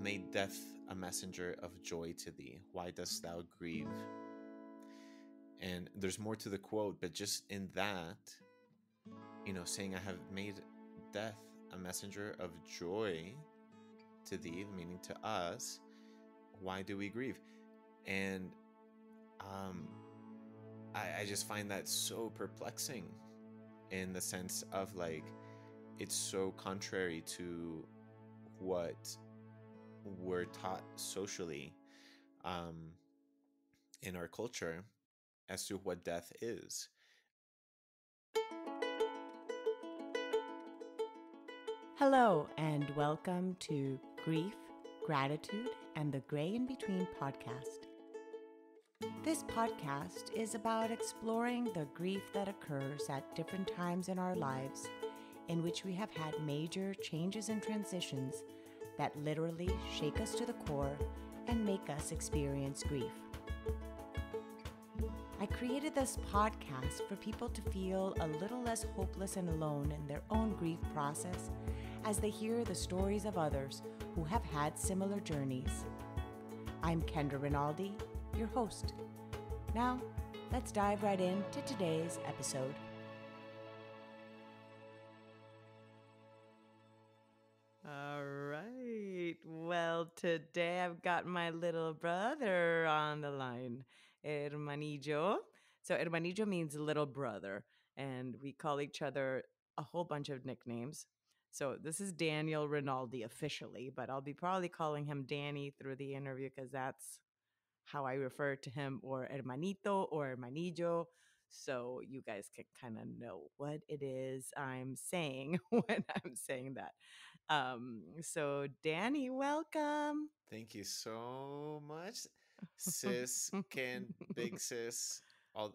made death a messenger of joy to thee. Why dost thou grieve? And there's more to the quote, but just in that, saying I have made death a messenger of joy to thee, meaning to us, why do we grieve? And I just find that so perplexing, in the sense of like, it's so contrary to what we're taught socially in our culture as to what death is. Hello, and welcome to Grief, Gratitude, and the Gray in Between podcast. This podcast is about exploring the grief that occurs at different times in our lives, in which we have had major changes and transitions that literally shake us to the core and make us experience grief. I created this podcast for people to feel a little less hopeless and alone in their own grief process as they hear the stories of others who have had similar journeys. I'm Daniel Rinaldi, your host. Now, let's dive right into today's episode. All right. Well, today I've got my little brother on the line, hermanillo. So hermanillo means little brother, and we call each other a whole bunch of nicknames. So this is Daniel Rinaldi officially, but I'll be probably calling him Danny through the interview because that's how I refer to him, or hermanito or hermanillo. So you guys can kind of know what it is I'm saying when I'm saying that. So Danny, welcome. Thank you so much, sis, Ken, big sis.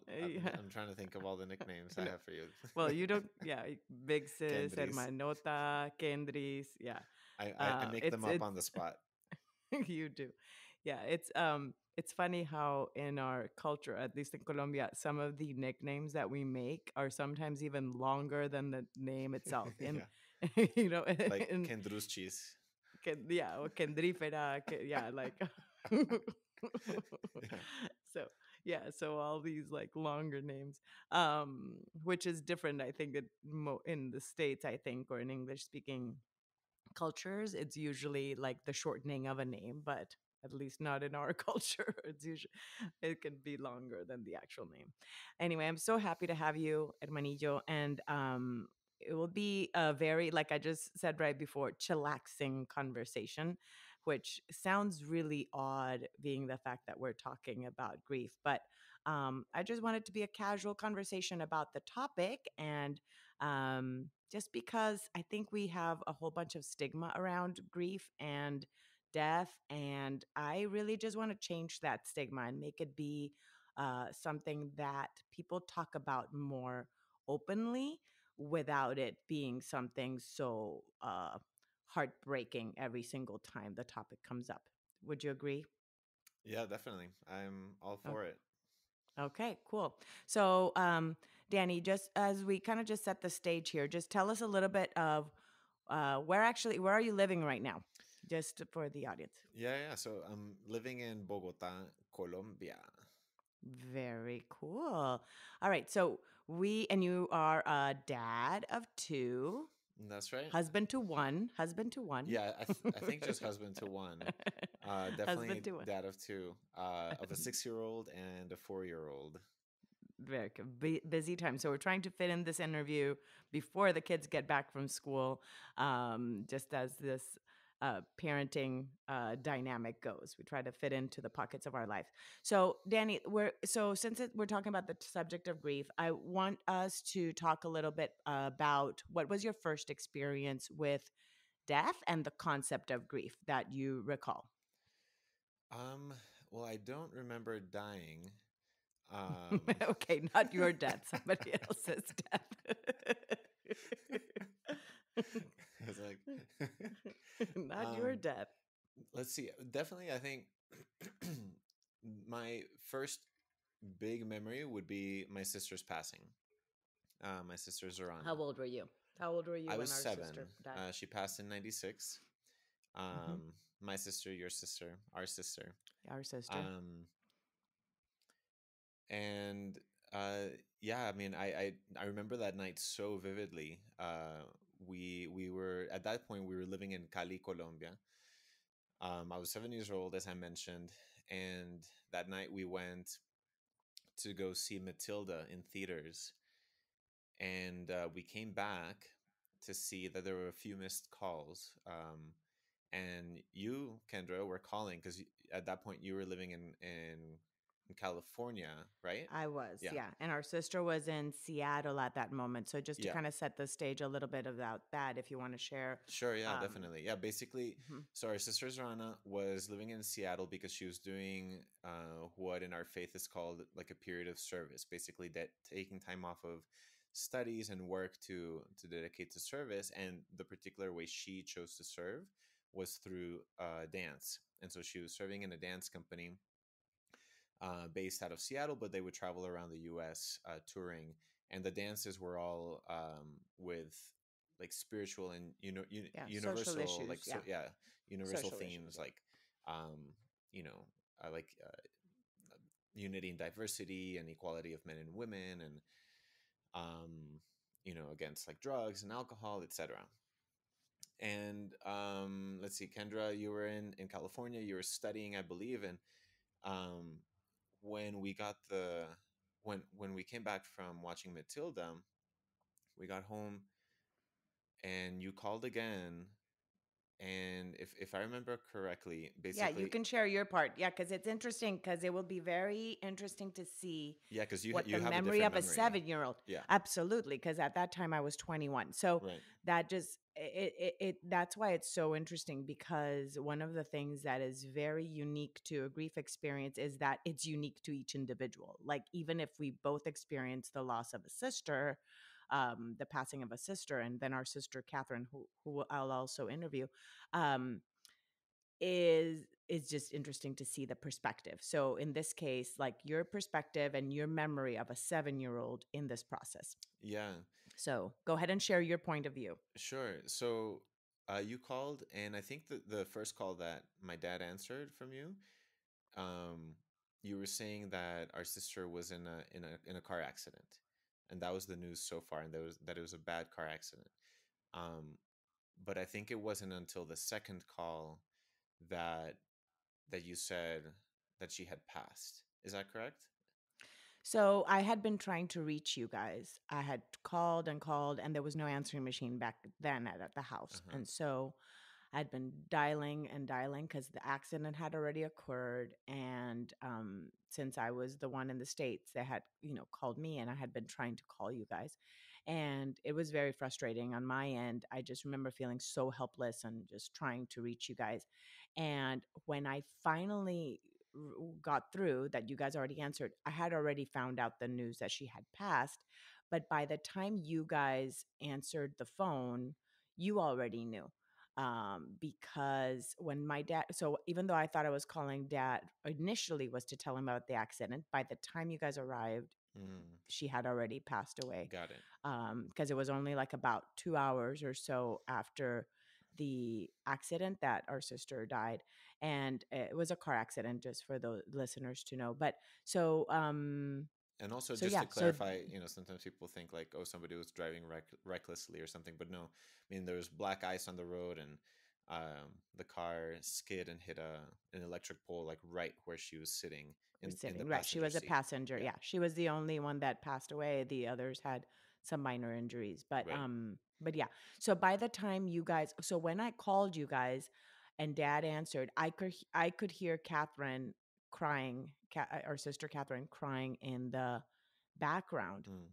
Yeah. I'm trying to think of all the nicknames I I know. have for you. Well, you don't, yeah, big sis, Kendris. hermanota, kendris, yeah. I make them up It's on the spot. you do. Yeah, it's funny how in our culture, at least in Colombia, some of the nicknames that we make are sometimes even longer than the name itself. In Yeah, you know, like in Kendrus cheese. yeah, or kendrifera, yeah, like Yeah. so yeah, so all these like longer names, which is different. I think that in the States, I think, or in English speaking cultures, it's usually like the shortening of a name, but at least not in our culture. It's usually it can be longer than the actual name. Anyway, I'm so happy to have you, hermanillo, and it will be a very, like I just said right before, chillaxing conversation, which sounds really odd, being the fact that we're talking about grief, but I just want it to be a casual conversation about the topic, and just because I think we have a whole bunch of stigma around grief and death. And I really just want to change that stigma and make it be something that people talk about more openly without it being something so heartbreaking every single time the topic comes up. Would you agree? Yeah, definitely. I'm all for it. Okay, cool. So, Danny, just as we kind of just set the stage here, just tell us a little bit of where are you living right now, just for the audience. Yeah. So I'm living in Bogota, Colombia. Very cool. All right, so you are a dad of two, That's right. husband to one, Yeah, I think just husband to one. husband Definitely to one. dad of two. Of a 6-year-old and a 4-year-old. Very busy time. So we're trying to fit in this interview before the kids get back from school, just as this parenting dynamic goes. We try to fit into the pockets of our life. So, Danny, we're talking about the subject of grief, I want us to talk a little bit about what was your first experience with death and the concept of grief that you recall. Um, well, I don't remember dying. Um, Okay, not your death, somebody else's death. it's like, Not your um, death. let's see. Definitely, I think my first big memory would be my sister's passing. My sister How Zorana. old were you? How old were you I when was our 7. sister died? She passed in '96. Hmm. My sister, your sister, our sister. Our sister. Um, and uh, yeah, I mean, I remember that night so vividly. We were at that point we were living in Cali, Colombia. I was 7 years old, as I mentioned, and that night we went to go see Matilda in theaters, and we came back to see that there were a few missed calls. And you, Kendra, were calling because at that point you were living in California, right? I was, Yeah. yeah. And our sister was in Seattle at that moment. So just to Yeah. kind of set the stage a little bit about that, if you want to share. Sure, yeah, Um, definitely. Yeah, basically, mhm. so our sister Zorana was living in Seattle because she was doing what in our faith is called like a period of service, basically that taking time off of studies and work to dedicate to service. And the particular way she chose to serve was through dance. And so she was serving in a dance company based out of Seattle, but they would travel around the U.S. Touring, and the dances were all with like spiritual and Yeah, social universal, like issues. so Yeah, yeah, universal social issues. themes like um, you know like unity and diversity and equality of men and women, and um, against like drugs and alcohol, etc. And let's see, Kendra, you were in California. You were studying, I believe, and um, when we got the when we came back from watching Matilda, we got home and you called again. And if I remember correctly, Yeah, you basically, can share your part. Yeah, because it's interesting because it will be very interesting to see yeah, because what the you have a memory different of a memory. 7-year-old. Yeah, Absolutely, because at that time I was 21. So right. that just that's why it's so interesting because one of the things that is very unique to a grief experience is that it's unique to each individual. Like even if we both experience the loss of a sister, the passing of a sister, and then our sister Catherine, who I'll also interview. Um, is just interesting to see the perspective. So in this case, like your perspective and your memory of a 7-year-old in this process. Yeah, So go ahead and share your point of view. sure. So you called, and I think the first call that my dad answered from you, um, you were saying that our sister was in a car accident, and that was the news so far, and that it was a bad car accident. Um, but I think it wasn't until the second call that you said that she had passed. Is that correct? So I had been trying to reach you guys. I had called and called, and there was no answering machine back then at the Uh house. huh. And so I'd been dialing and dialing because the accident had already occurred. And since I was the one in the States, they had, called me and I had been trying to call you guys. And it was very frustrating on my end. I just remember feeling so helpless and just trying to reach you guys. And when I finally got through that you guys already answered, I had already found out the news that she had passed. But by the time you guys answered the phone, you already knew because when my dad, so even though I thought I was calling dad initially was to tell him about the accident, by the time you guys arrived, Mm, she had already passed away. got it. Because it was only like about 2 hours or so after the accident that our sister died, and it was a car accident, just for the listeners to know. But so, And also, so just yeah, to so clarify, sometimes people think like, oh, somebody was driving recklessly or something, but no. I mean, there was black ice on the road, and the car skid and hit an electric pole, like right where she was sitting we're in the sitting right. She passenger was a seat. passenger. Yeah, Yeah, she was the only one that passed away. The others had some minor injuries, right. but yeah. So by the time you guys, so when I called you guys, and Dad answered, I could hear Catherine crying, our sister Catherine crying in the background. Mm,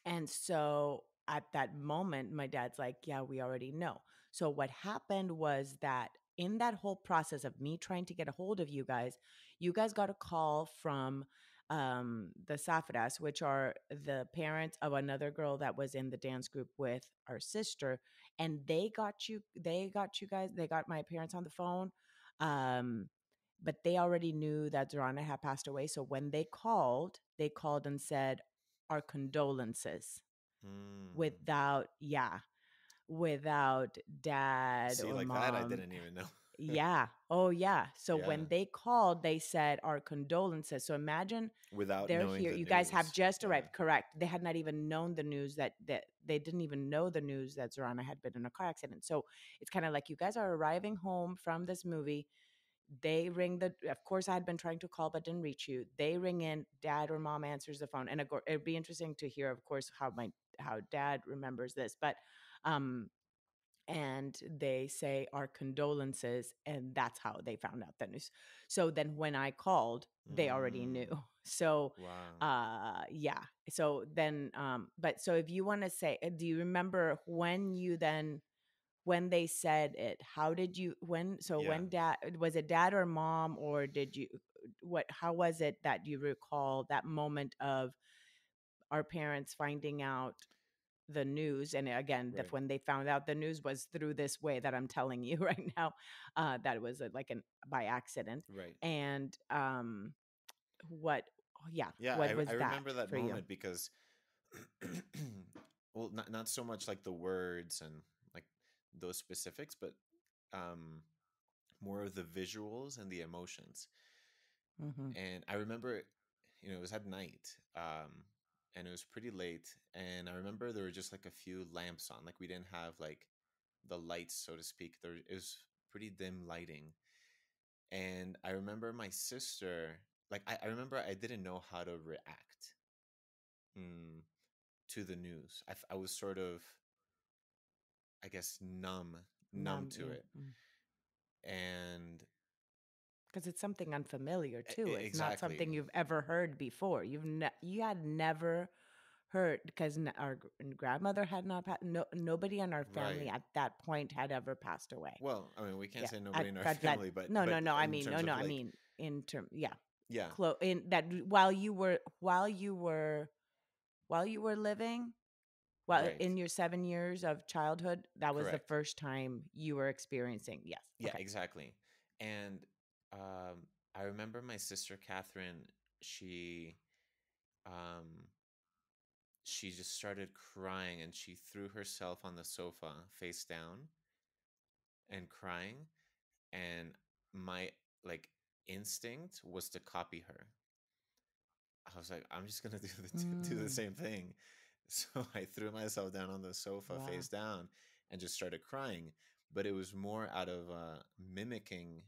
And so at that moment, my dad's like, yeah, we already know. So what happened was that in that whole process of me trying to get a hold of you guys got a call from the Safras, which are the parents of another girl that was in the dance group with our sister. And they got my parents on the phone. Um, but they already knew that Zorana had passed away. So when they called and said, our condolences mm, without, yeah, without dad See, or like that, I mom. didn't even know. Yeah. Oh, yeah. So Yeah, when they called, they said our condolences. So imagine without they're knowing here. the You guys have news. just Yeah, arrived. Correct. They had not even known the news that they didn't even know the news that Zorana had been in a car accident. So it's kind of like you guys are arriving home from this movie. They ring the, of course, I had been trying to call but didn't reach you. They ring in, dad or mom answers the phone. And it'd be interesting to hear, of course, how dad remembers this. But um and they say our condolences, and that's how they found out the news. So then when I called, they already knew. mm, So wow. yeah. So then but so if you want to say, do you remember when you then, when they said it, how did you, when, so Yeah, when dad, was it dad or mom, or did you, what, how was it that you recall that moment of our parents finding out the news? And again, that right, when they found out the news was through this way that I'm telling you right now, that it was like an by accident. right. And what, yeah, Yeah, what was I that remember that for you? moment because, well, not so much like the words and like those specifics, but um, more of the visuals and the emotions. Mm-hmm. And I remember, it was at night, and it was pretty late. And I remember there were just like a few lamps on, like we didn't have like the lights, so to speak. It was pretty dim lighting. And I remember my sister, like I remember I didn't know how to react, mm, to the news. I was sort of, I guess, numb to Yeah. it. And Because it's something unfamiliar too. It's not exactly, something you've ever heard before. You had never heard, because our grandmother had not no, nobody in our family right. at that point had ever passed away. Well, I mean, we can't Yeah, say nobody at in our but that, family, but no, no, no. I in mean, terms of I like, mean in term, yeah, yeah, in that, while you were living, while right, in your 7 years of childhood, that was the correct, first time you were experiencing. Yes. yeah, Okay. exactly. And I remember my sister Catherine. She um, she just started crying, and she threw herself on the sofa face down and crying. And my, like, instinct was to copy her. I was like, I'm just gonna do the Mm, same thing. So I threw myself down on the sofa wow. face down and just started crying. But it was more out of a mimicking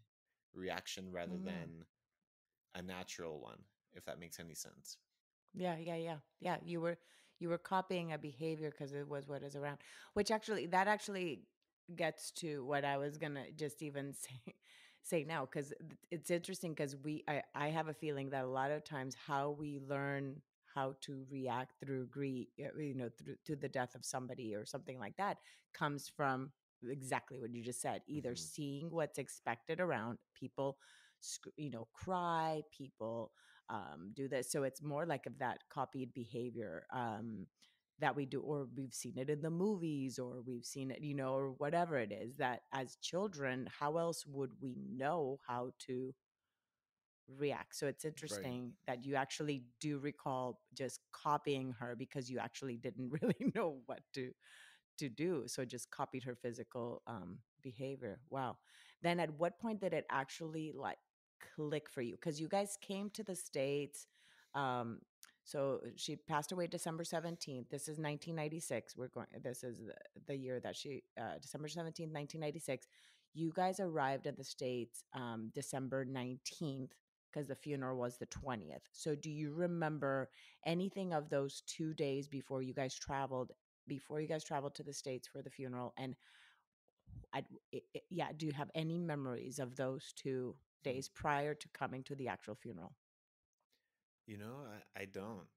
reaction rather Mm. than a natural one, if that makes any sense. Yeah, yeah, yeah, yeah. You were copying a behavior because it was what is around. Which actually, that actually gets to what I was gonna just even say now, because it's interesting, because I have a feeling that a lot of times how we learn how to react through grief, through to the death of somebody or something like that, comes from exactly what you just said. Either Hmm. seeing what's expected around people, cry, people do this. So it's more like of that copied behavior that we do, or we've seen it in the movies, or we've seen it, or whatever it is, that as children, how else would we know how to react? So it's Right. interesting that you actually do recall just copying her, because you actually didn't really know what to do. So just copied her physical behavior. Wow. Then at what point did it actually like click for you? Because you guys came to the States. Um, so she passed away December 17th. This is 1996. This is the year that December 17th, 1996. You guys arrived in the States December 19th, because the funeral was the 20th. So do you remember anything of those 2 days before you guys traveled to the States for the funeral? And yeah, do you have any memories of those two Hmm. days prior to coming to the actual funeral? I don't.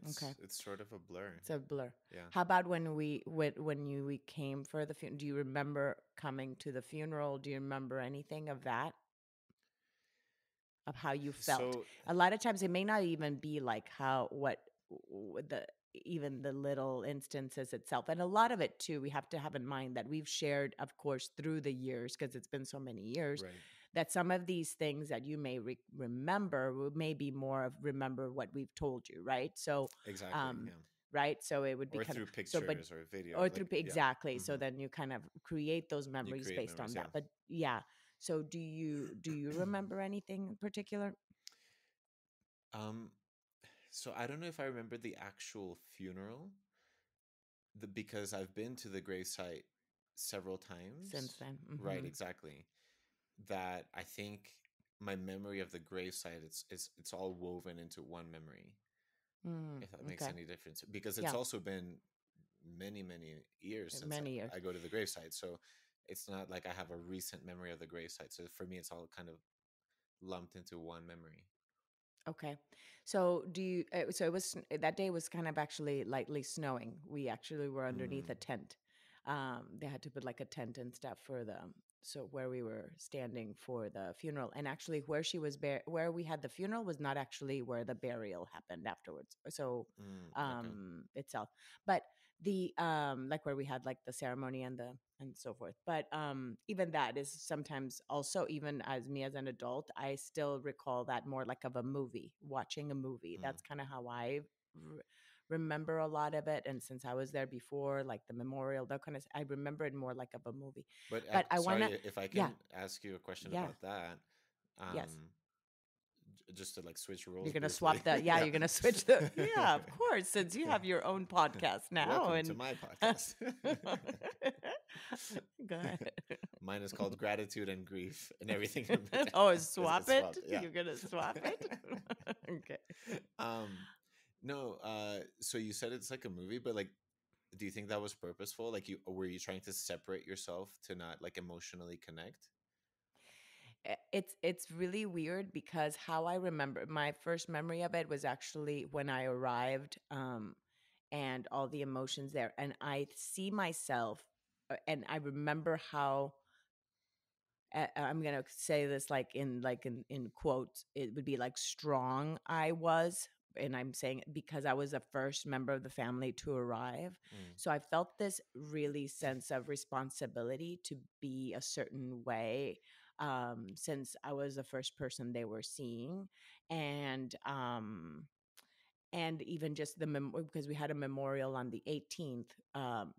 Okay, It's sort of a blur. it's a blur. Yeah. How about when we came for the funeral? Do you remember coming to the funeral? Do you remember anything of that? Of how you felt. So, A lot of times it may not even be like how what the even the little instances itself. And a lot of it too, we have to have in mind that we've shared, of course, through the years, because it's been so many years, right. that some of these things that you may remember may be more of remember what we've told you, right? So Exactly. um Yeah. right? So it would be Or kind of through so, but pictures or or videos, like through yeah. exactly. So Hmm. then you kind of create those You memories create based on memories, yeah. that. But yeah. So do you remember anything in particular? um so I don't know if I remember the actual funeral, because I've been to the gravesite several Since times. then? Right, Mm-hmm. exactly. That I think my memory of the gravesite, it's all woven into one memory, Mm, if that makes okay. any difference, because it's Yeah. also been many years since Many years. I go to the gravesite. So it's not like I have a recent memory of the gravesite. So for me, it's all kind of lumped into one memory. Okay. So do you so it was that day was kind of actually lightly snowing. We actually were underneath a Mm, tent. They had to put like a tent and stuff for the so where we were standing for the funeral, and actually where she was where we had the funeral was not actually where the burial happened afterwards. So okay. itself. But the like where we had like the ceremony and the and so forth. But even that is sometimes also, even as me as an adult, I still recall that more like of a movie, watching a movie. Mm. That's kind of how I remember a lot of it. And since I was there before, like the memorial, that kind of, I remember it more like of a movie. But But I want to, sorry if I yeah, can ask you a question yeah, about that. yes. Um, just to like switch You're roles gonna briefly. swap the, yeah, Yeah. you're gonna switch the, yeah, of course, since you have your own podcast now. Welcome to And my podcast. go ahead. Mine is called Gratitude and Grief and everything in between. Oh, It's swap it? swapped. Yeah. You're gonna swap it? Okay. um, no. So you said it's like a movie, but like, do you think that was purposeful? Like, were you trying to separate yourself to not like emotionally connect? It's really weird because how I remember my first memory of it was actually when I arrived, and all the emotions there, and I see myself, and I remember how I'm gonna say this like in quotes. It would be like strong I was, and I'm saying it because I was the first member of the family to arrive. Mm. So I felt this really sense of responsibility to be a certain way, since I was the first person they were seeing, and even just the because we had a memorial on the 18th,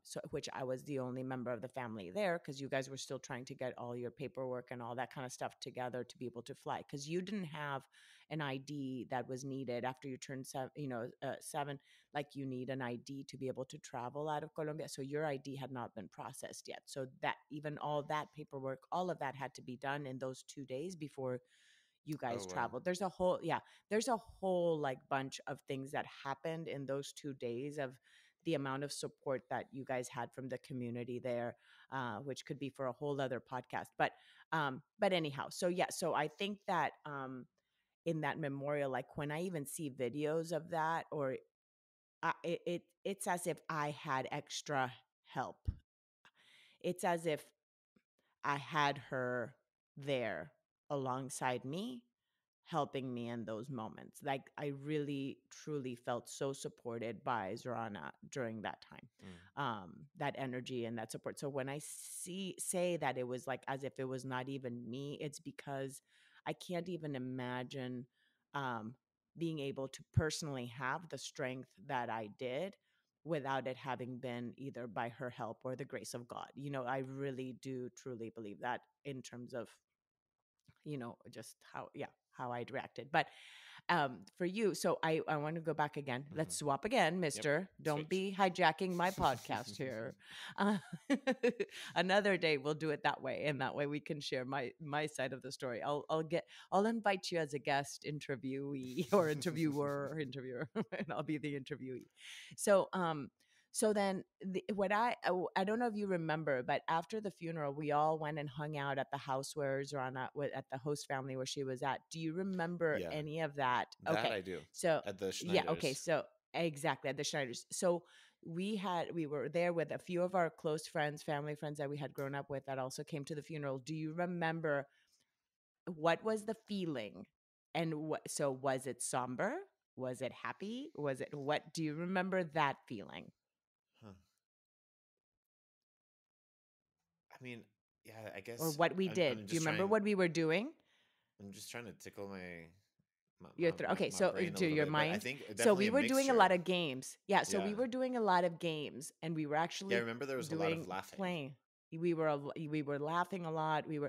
so which I was the only member of the family there, because you guys were still trying to get all your paperwork and all that kind of stuff together to be able to fly, because you didn't have an ID that was needed after you turned 7. Like you need an ID to be able to travel out of Colombia, so your ID had not been processed yet, so that even all that paperwork, all of that had to be done in those 2 days before you Oh guys wow. traveled. There's a whole like bunch of things that happened in those 2 days of the amount of support that you guys had from the community there, which could be for a whole other podcast. But anyhow, so yeah, so I think that in that memorial, like when I even see videos of that, or it's as if I had extra help. It's as if I had her there alongside me, helping me in those moments. Like I really truly felt so supported by Zorana during that time. Mm. That energy and that support. So when I say that it was like as if it was not even me, it's because I can't even imagine um being able to personally have the strength that I did without it having been either by her help or the grace of God. I really do truly believe that in terms of, just how I reacted. But for you, so I want to go back again. Hmm. Let's swap again, Yep. mister. Don't Switch. be hijacking my podcast here. uh, Another day we'll do it that way, and that way we can share my side of the story. I'll invite you as a guest interviewee or interviewer or interviewer and I'll be the interviewee. So then what I don't know if you remember, but after the funeral we all went and hung out at the house where Zorana at the host family where she was at. Do you remember Yeah, any of that? that Okay. I do. So At the yeah, okay. Schneiders. So exactly, at the Schneiders. So we were there with a few of our close friends, family friends that we had grown up with that also came to the funeral. Do you remember what was the feeling? And so was it somber? Was it happy? Was it what do you remember that feeling? Huh. I mean, yeah, I Or guess what we I'm did? Do you just remember trying. what we were doing? I'm just trying to tickle my Your throat. Okay, my so brain a to little your bit, but I mind. think So definitely we a were doing a lot mixture. of games. Yeah, so Yeah. we were doing a lot of games, and we were Yeah, I actually remember there was a lot of doing laughing. playing. We were laughing a lot. We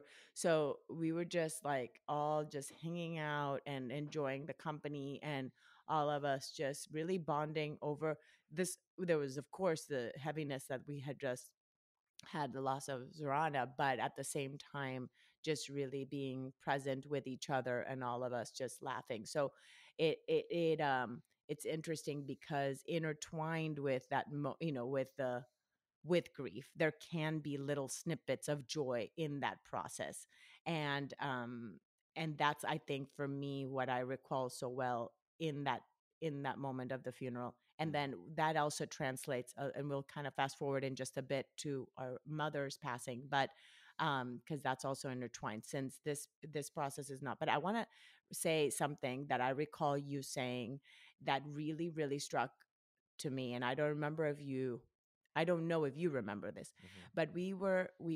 were just like all just hanging out and enjoying the company, and all of us just really bonding over this. There was of course the heaviness that we had just had the loss of Zorana, but at the same time, just really being present with each other and all of us just laughing. So it's interesting because intertwined with that, with grief, there can be little snippets of joy in that process, and that's, I think, for me, what I recall so well in that moment of the funeral. And Mm, then that also translates, and we'll kind of fast forward in just a bit to our mother's passing, but because that's also intertwined, since this process is not. But I want to say something that I recall you saying that really really struck to me, and I don't know if you remember this, mhm, but we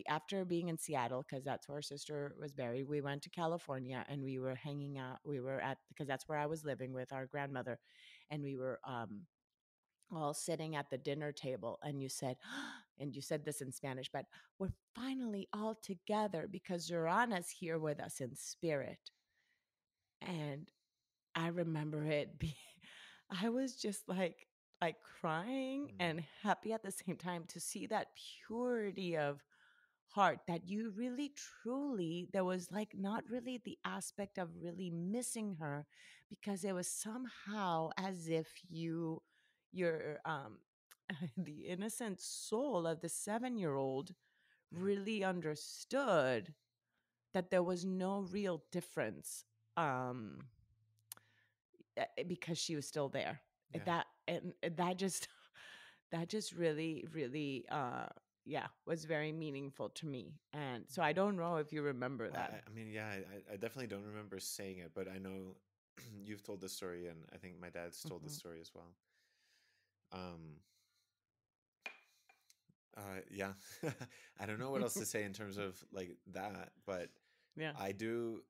after being in Seattle, because that's where our sister was buried, we went to California, and we were hanging out. We were at, because that's where I was living with our grandmother, and we were all sitting at the dinner table, and you said, and you said this in Spanish, but we're finally all together because Zorana's here with us in spirit. And I remember it being, I was just like crying mm, and happy at the same time to see that purity of heart, that you really truly, there was like not really the aspect of really missing her, because it was somehow as if your the innocent soul of the 7-year-old yeah, really understood that there was no real difference, um because she was still there. yeah. And that just that just really really yeah, was very meaningful to me. And so I don't know if you remember Well, that. I mean, yeah, I definitely don't remember saying it, but I know you've told the story, and I think my dad's told the Hmm. story as well. Um, yeah, I don't know what else to say in terms of like that, but Yeah. I do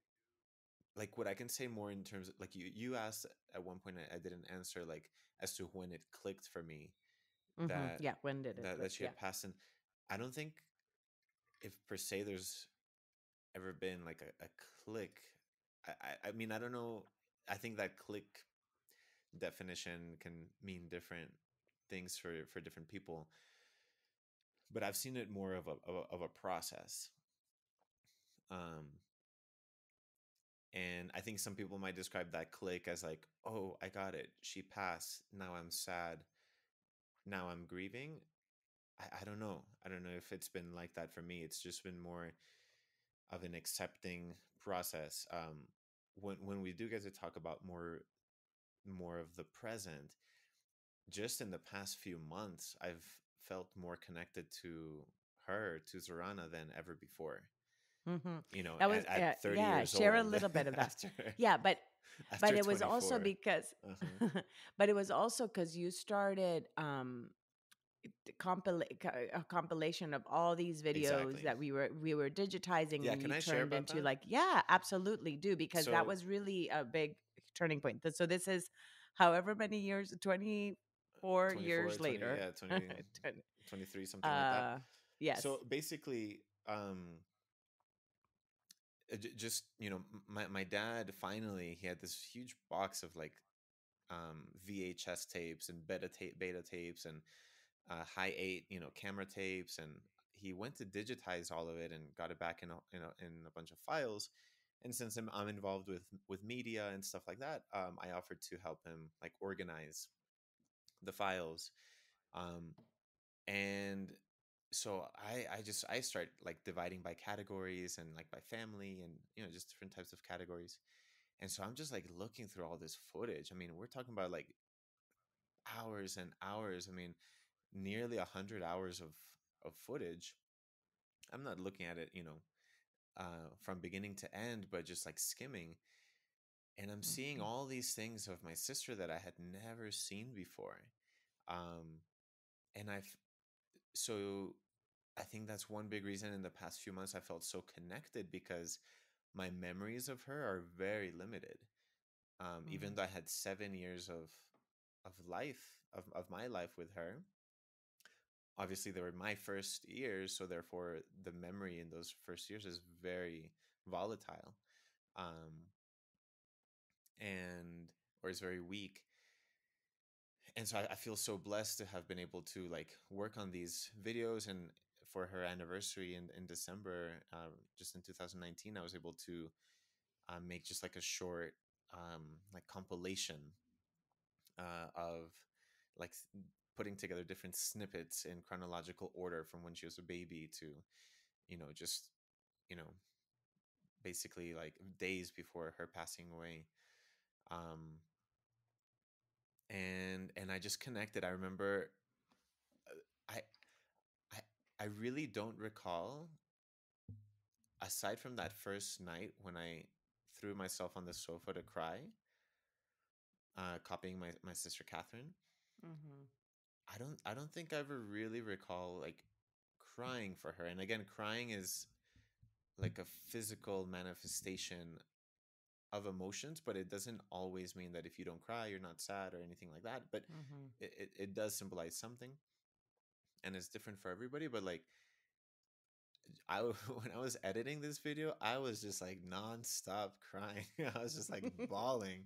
like what I can say more in terms of like you asked at one point, I didn't answer, like as to when it clicked for me Hmm. that Yeah, when did it click? that she Yeah. had passed, and I don't think if per se there's ever been like a click. I mean, I don't know. I think that click definition can mean different things for different people, but I've seen it more of a process. Um, and I think some people might describe that click as like, oh, I got it. She passed. Now I'm sad. Now I'm grieving. I don't know. I don't know if it's been like that for me. It's just been more of an accepting process. When we do get to talk about more of the present, just in the past few months, I've felt more connected to her, to Zorana, than ever before. Hmm. You know, That was at 30 yeah, years share a old, little bit of that. after Yeah, but after it was also 24. because Uh-huh. but it was also because you started a compilation of all these videos Exactly. that we were digitizing, Yeah, and can you I share turned about into that? like, yeah, absolutely do, because that So was really a big turning point. So this is however many years, 24 24, years 20, later. yeah, 20, 20 23, something like that. uh yes. So basically, just my dad finally, he had this huge box of like VHS tapes and beta tapes and high eight camera tapes, and he went to digitize all of it and got it back in a bunch of files. And since I'm involved with media and stuff like that, I offered to help him like organize the files. um, and so I start like dividing by categories and like by family and just different types of categories. And so I'm just like looking through all this footage. I mean, we're talking about like hours and hours. I mean, nearly 100 hours of footage. I'm not looking at it, from beginning to end, but just like skimming. And I'm seeing Mhm. all these things of my sister that I had never seen before. Um, and so I think that's one big reason in the past few months I felt so connected, because my memories of her are very limited. Even though I had 7 years of life of my life with her, obviously they were my first years, so therefore the memory in those first years is very volatile, um, and or is very weak. And so I feel so blessed to have been able to like work on these videos. And for her anniversary in December, just in 2019, I was able to make just like a short like compilation of like putting together different snippets in chronological order from when she was a baby to, just, you know, basically like days before her passing away. Um, and I just connected. I remember I I I really don't recall, aside from that first night when I threw myself on the sofa to cry, copying my sister Catherine. Mm-hmm. I don't think I ever really recall like crying for her. And again, crying is like a physical manifestation of emotions, but it doesn't always mean that if you don't cry, you're not sad or anything like that. But Mm-hmm. it does symbolize something, and it's different for everybody. But like when I was editing this video, I was just like nonstop crying. I was just like bawling.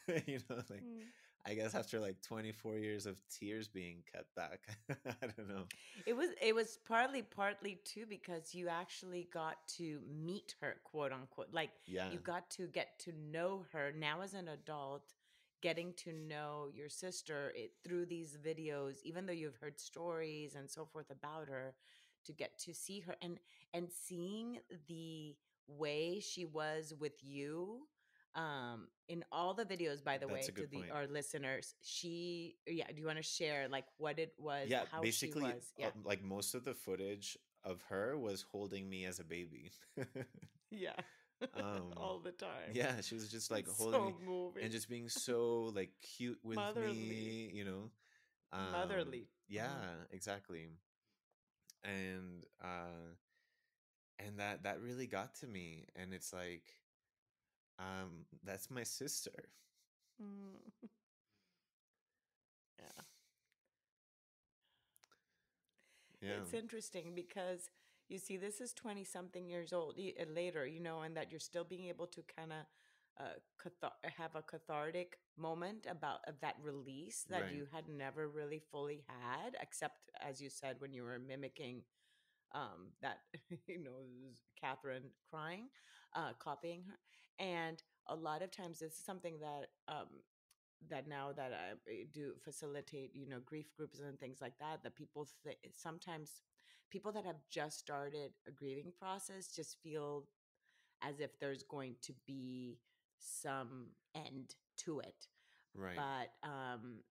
Like Mm. I guess after like 24 years of tears being kept back. I don't know. It was partly too because you actually got to meet her, quote unquote. Like Yeah, you got to get to know her now as an adult, getting to know your sister through these videos, even though you've heard stories and so forth about her, to get to see her and seeing the way she was with you in all the videos, by the that's way, a to good the point. our listeners. She Yeah, do you want to share like what it was, Yeah, how she basically, was? Yeah. like most of the footage of her was holding me as a baby. Yeah. um, All the time. yeah, she was just like It's holding me so moving. and just being so like cute with Motherly. me. Motherly. Uh-huh. Yeah, exactly. And that really got to me, and it's like, that's my sister. Mm. Yeah. Yeah, It's interesting because you see, this is 20 something years old later, and that you're still being able to kind of have a cathartic moment about of that release that right. you had never really fully had, except as you said, when you were mimicking that, Catherine crying, copying her. And a lot of times, this is something that now that I do facilitate, grief groups and things like that, that sometimes people that have just started a grieving process just feel as if there's going to be some end to it. Right. But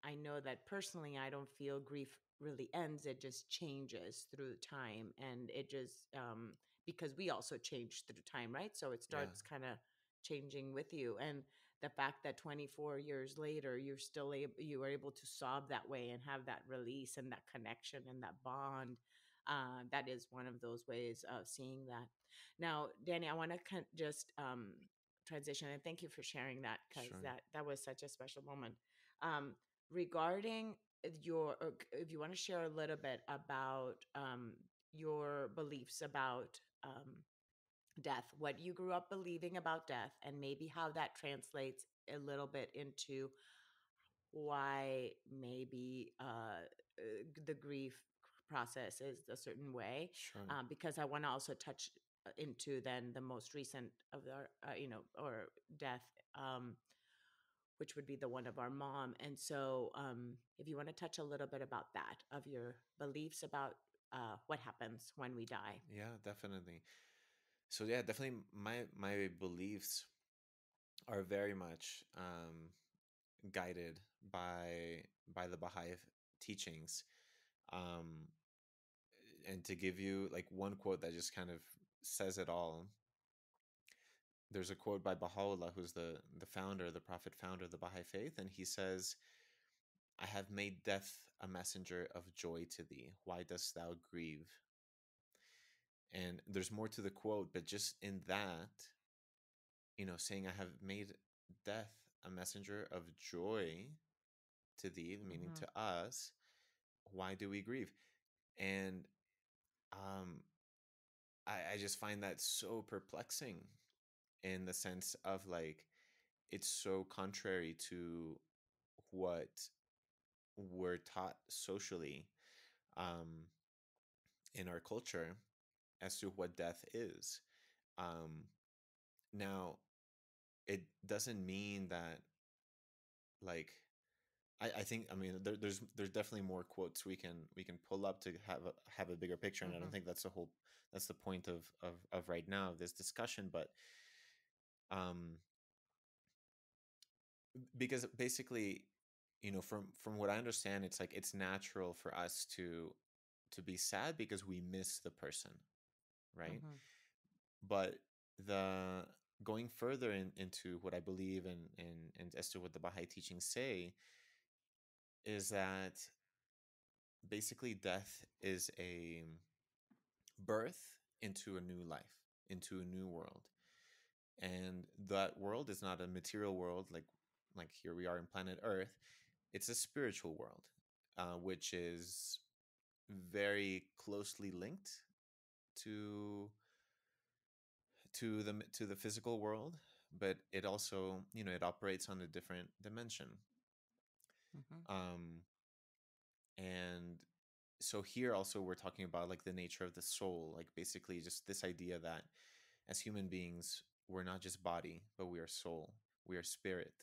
I know that personally, I don't feel grief really ends. It just changes through time. And it just, because we also change through time, right? So it Yeah. starts kind of changing with you. And the fact that 24 years later, you are able to sob that way and have that release and that connection and that bond. That is one of those ways of seeing that. Now, Danny, I want to just transition, and thank you for sharing that, because Sure. that was such a special moment. um, Regarding if you want to share a little bit about your beliefs about death, what you grew up believing about death, and maybe how that translates a little bit into why maybe the grief process is a certain way, Sure. because I want to also touch into then the most recent of our or death, which would be the one of our mom. And so if you want to touch a little bit about that, of your beliefs about what happens when we die. Yeah, definitely. So yeah, definitely my beliefs are very much guided by the Baha'i teachings. Um, and to give you like one quote that just kind of says it all, there's a quote by Baha'u'llah, who's the founder, the prophet founder of the Baha'i faith, and he says, "I have made death a messenger of joy to thee. Why dost thou grieve?" And there's more to the quote, but just in that, saying I have made death a messenger of joy to thee, meaning Mm-hmm. to us, why do we grieve? And um, I just find that so perplexing in the sense of like it's so contrary to what we're taught socially um, in our culture as to what death is. Um, Now, it doesn't mean that like I think I mean there's definitely more quotes we can pull up to have a bigger picture, and I don't Mm-hmm. think that's the point of right now of this discussion, but um because basically, from what I understand, it's like it's natural for us to be sad because we miss the person, right? Mm-hmm. But the going further into what I believe and as to what the Baha'i teachings say is that basically death is a birth into a new life, into a new world. And that world is not a material world like here we are in planet Earth. It's a spiritual world, which is very closely linked to to the physical world, but it also it operates on a different dimension. Mm-hmm. Um, and so here also we're talking about like the nature of the soul, like basically just this idea that as human beings we're not just body, but we are soul, we are spirit,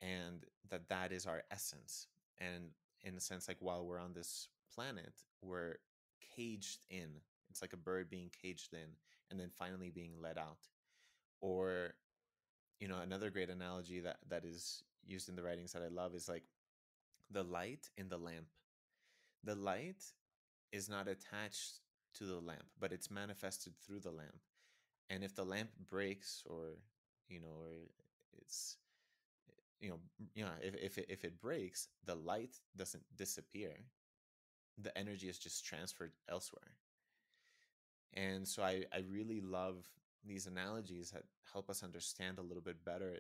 and that is our essence. And in a sense, like while we're on this planet, we're caged in. It's like a bird being caged in and then finally being let out. Or another great analogy that is used in the writings that I love is like the light in the lamp. The light is not attached to the lamp, but it's manifested through the lamp. And if the lamp breaks, or it's if it breaks, the light doesn't disappear. The energy is just transferred elsewhere. And so I really love these analogies that help us understand a little bit better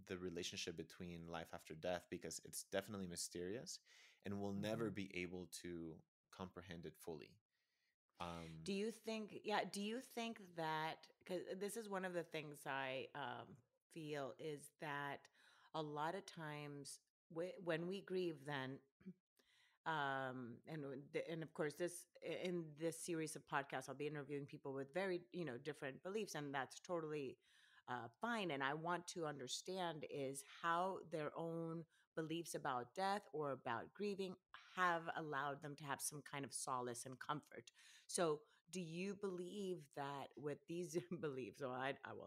the relationship between life after death, because it's definitely mysterious and we'll never Mm-hmm. be able to comprehend it fully. um Do you think that, because this is one of the things I feel is that a lot of times when we grieve, then and of course this in this series of podcasts I'll be interviewing people with very different beliefs, and that's totally fine, and I want to understand is how their own beliefs about death or about grieving have allowed them to have some kind of solace and comfort. So do you believe that with these beliefs, well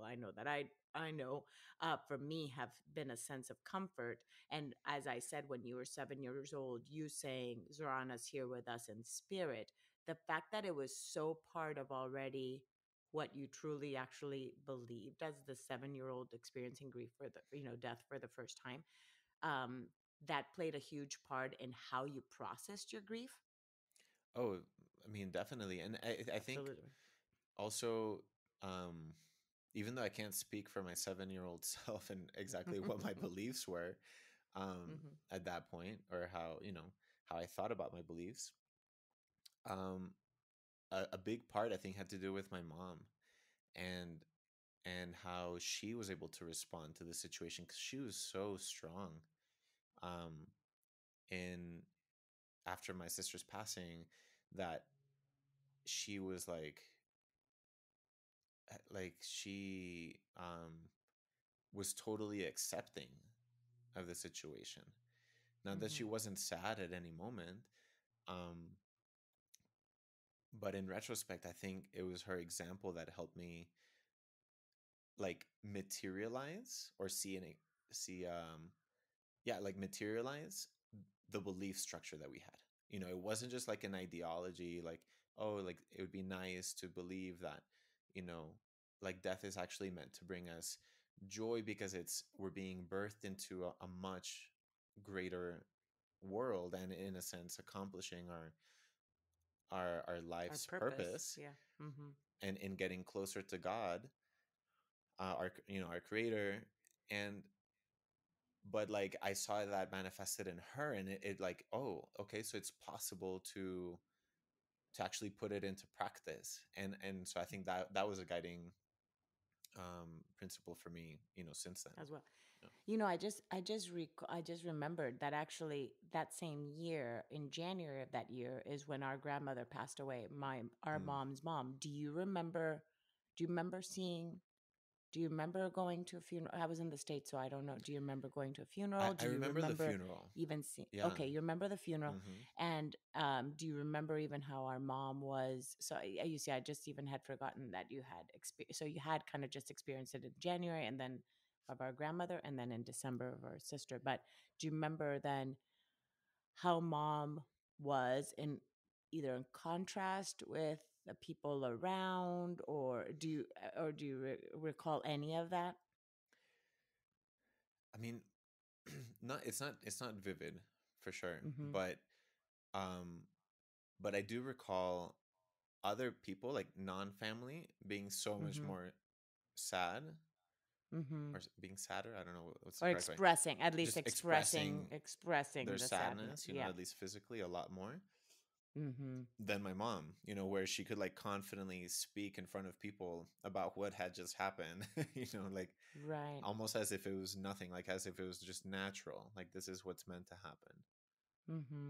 I know that I know for me have been a sense of comfort. And as I said, when you were 7 years old, you saying Zorana's here with us in spirit, the fact that it was so part of already what you truly actually believed as the 7-year old experiencing grief for the, death for the first time, um, that played a huge part in how you processed your grief. oh, I mean, definitely. And I think Absolutely. also, um even though I can't speak for my 7-year-old self and exactly what my beliefs were Hmm. at that point, or how I thought about my beliefs, um a big part I think had to do with my mom, and how she was able to respond to the situation, because she was so strong. um in After my sister's passing, that she was like she was totally accepting of the situation. Not that she Hmm. wasn't sad at any moment, um, but in retrospect, I think it was her example that helped me like materialize or see yeah, like materialize the belief structure that we had. It wasn't just like an ideology, like, oh, like it would be nice to believe that, you know, like death is actually meant to bring us joy because we're being birthed into a much greater world, and in a sense accomplishing our Our life's purpose. purpose, Yeah. Hmm. and in getting closer to God, our creator. And but like I saw that manifested in her, and it like, oh, okay, so it's possible to actually put it into practice. And so I think that that was a guiding principle for me, since then. as well. Yeah. I just remembered that actually that same year, in January of that year, is when our grandmother passed away. Our Mm. mom's mom. Do you remember seeing? Do you remember going to a funeral? I was in the States, so I don't know. Do you remember going to a funeral? I Do you remember the remember funeral. even seeing? Yeah. Okay, you remember the funeral, Mm-hmm. and do you remember even how our mom was? So you see, I just even had forgotten that you had so you had kind of just experienced it in January, and then of our grandmother, and then in December of our sister. But do you remember then how mom was in either in contrast with the people around, or do you recall any of that? I mean, it's not vivid for sure, Mm-hmm. um but I do recall other people, like non-family, being so much Mm-hmm. more sad, Mm-hmm. or being sadder. I don't know what's the Or correct way. expressing, at least Just expressing expressing their the sadness. sadness, Yeah. at least physically, a lot more Mm-hmm. than my mom, where she could like confidently speak in front of people about what had just happened, like Right. almost as if it was nothing, like as if it was just natural, like this is what's meant to happen. Mm-hmm.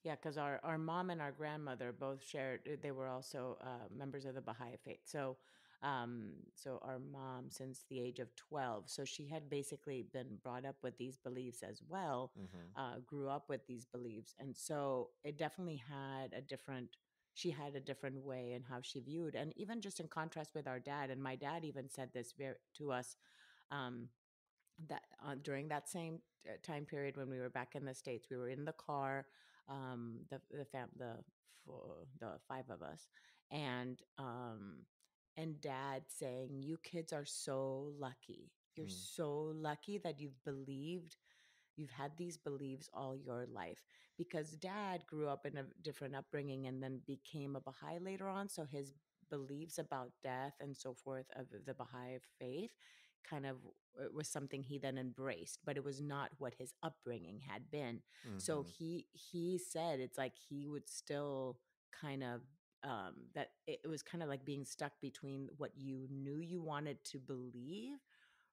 Yeah, because our mom and our grandmother both shared. They were also members of the Baha'i faith. So our mom since the age of 12. So she had basically been brought up with these beliefs as well. Mm-hmm. Grew up with these beliefs, and so it definitely had a different. She had a different way in how she viewed, and even just in contrast with our dad. And my dad even said this to us. Um, that during that same time period when we were back in the States, we were in the car, the five of us, and dad saying, "You kids are so lucky. You're Mm. so lucky that you've had these beliefs all your life," because dad grew up in a different upbringing and then became a Baha'i later on. So his beliefs about death and so forth of the Baha'i faith kind of it was something he then embraced, but it was not what his upbringing had been. So Mm-hmm. he said it's like he would still kind of that it was kind of like being stuck between what you knew you wanted to believe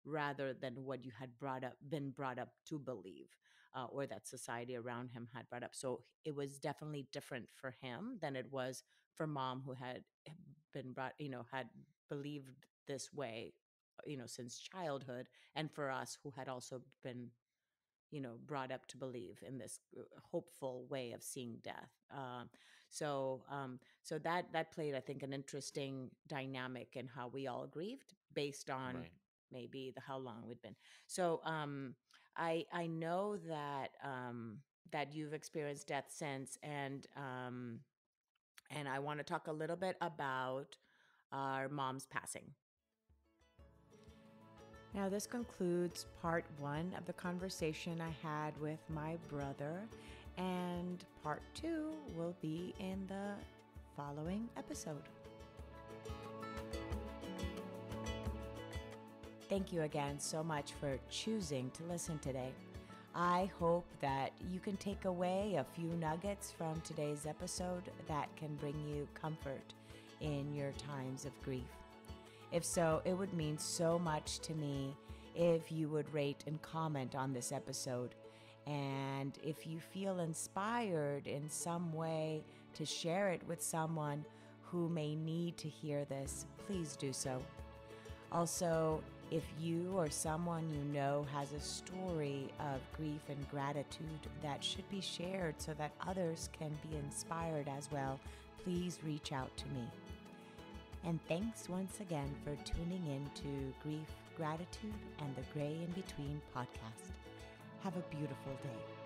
rather than what you had been brought up to believe, or that society around him had brought up. So it was definitely different for him than it was for mom, who had been brought, had believed this way, since childhood, and for us who had also been, brought up to believe in this hopeful way of seeing death. So that played, I think, an interesting dynamic in how we all grieved based on Right. maybe the how long we'd been. So I know that that you've experienced death since, and I want to talk a little bit about our mom's passing. Now, this concludes part one of the conversation I had with my brother, and part two will be in the following episode. Thank you again so much for choosing to listen today. I hope that you can take away a few nuggets from today's episode that can bring you comfort in your times of grief. If so, it would mean so much to me if you would rate and comment on this episode. And if you feel inspired in some way to share it with someone who may need to hear this, please do so. Also, if you or someone you know has a story of grief and gratitude that should be shared so that others can be inspired as well, please reach out to me. And thanks once again for tuning in to Grief, Gratitude, and the Gray in Between podcast. Have a beautiful day.